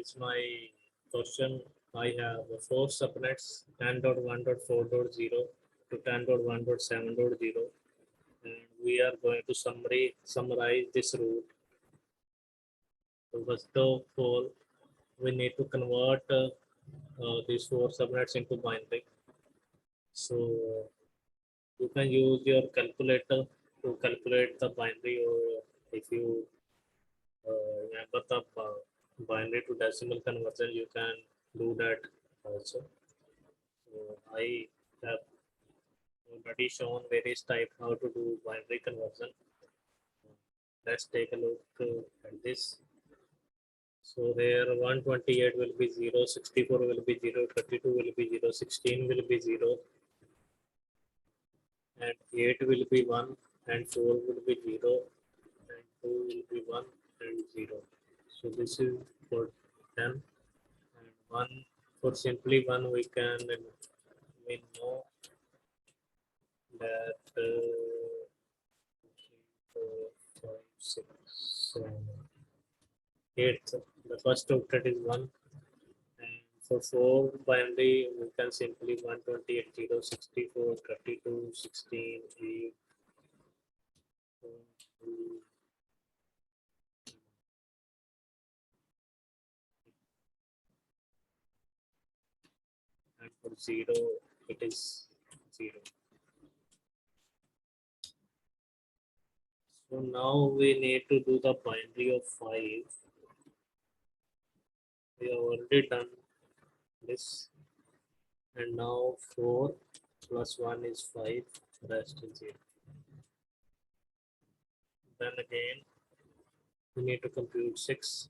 as my question, I have 4 subnets 10.1.4.0 to 10.1.7.0, and we are going to summarize this route. So first of all, we need to convert these 4 subnets into binary. So you can use your calculator to calculate the binary, or if you remember the binary to decimal conversion, you can do that also. So I have already shown various types how to do binary conversion. Let's take a look at this. So here 128 will be 0, 64 will be 0, 32 will be 0, 16 will be 0, and 8 will be 1, and 4 will be 0, and 2 will be 1 and 0. So this is for 10, and 1 for simply 1 we know that 3, 4, 5, 6, 7, 8. The first octet is 1, and for 4 binary we can simply 128, 0, 64, 32, 16, 8, 2, and for 0 it is 0. So now we need to do the binary of 5. We have already done this, and now 4 plus 1 is 5, rest is 0. Then again we need to compute 6.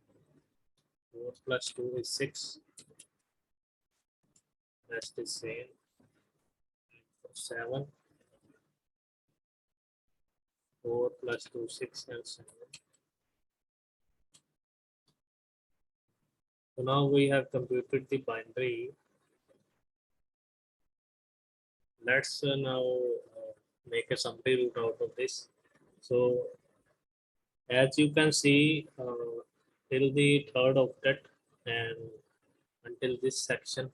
4 plus 2 is 6, rest is same. And for 7, 4 plus 2, 6 and 7. So now we have computed the binary. Let's now make a summary route out of this. So as you can see, till the third octet and until this section,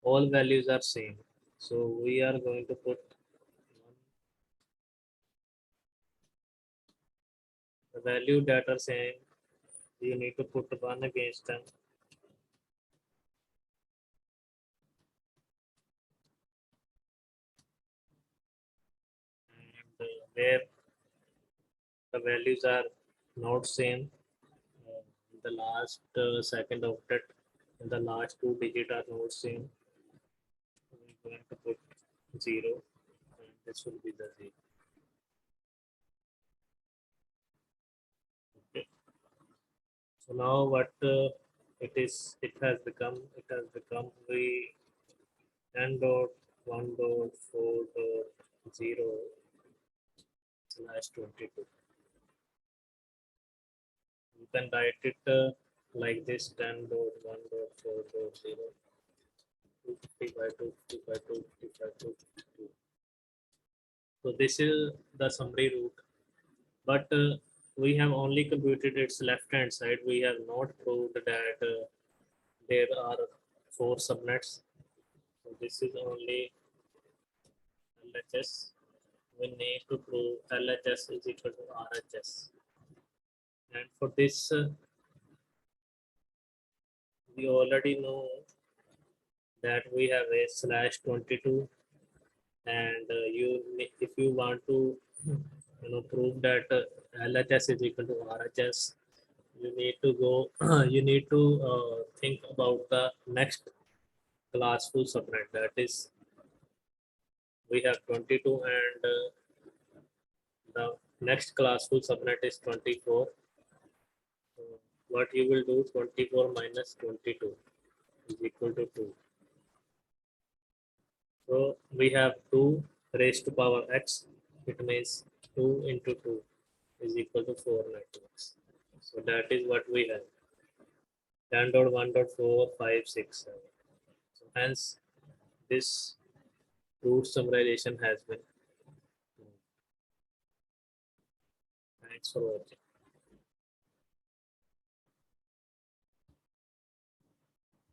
all values are same. So we are going to put the value that are same. You need to put 1 against them. And where the values are not same, the last second octet and the last 2 digits are not same, we're going to put 0, and this will be the 0. Okay. So now what it has become we 10.1.4.0/22. You can write it like this: 10.1.4.0, 250 by 250 by 250 by 252. So this is the summary route, but we have only computed its left hand side. We have not proved that there are 4 subnets. So this is only LHS. We need to prove LHS is equal to RHS, and for this we already know that we have a /22, and if you want to prove that LHS is equal to RHS, you need to go you need to think about the next classful subnet, that is we have 22, and the next classful subnet is 24. So what you will do, 24 minus 22 is equal to 2. So we have 2 raised to power x. It means 2 into 2 is equal to 4 networks. So that is what we have: 10.1.4.5.6.7. So hence this route summarization has been. Thanks for watching.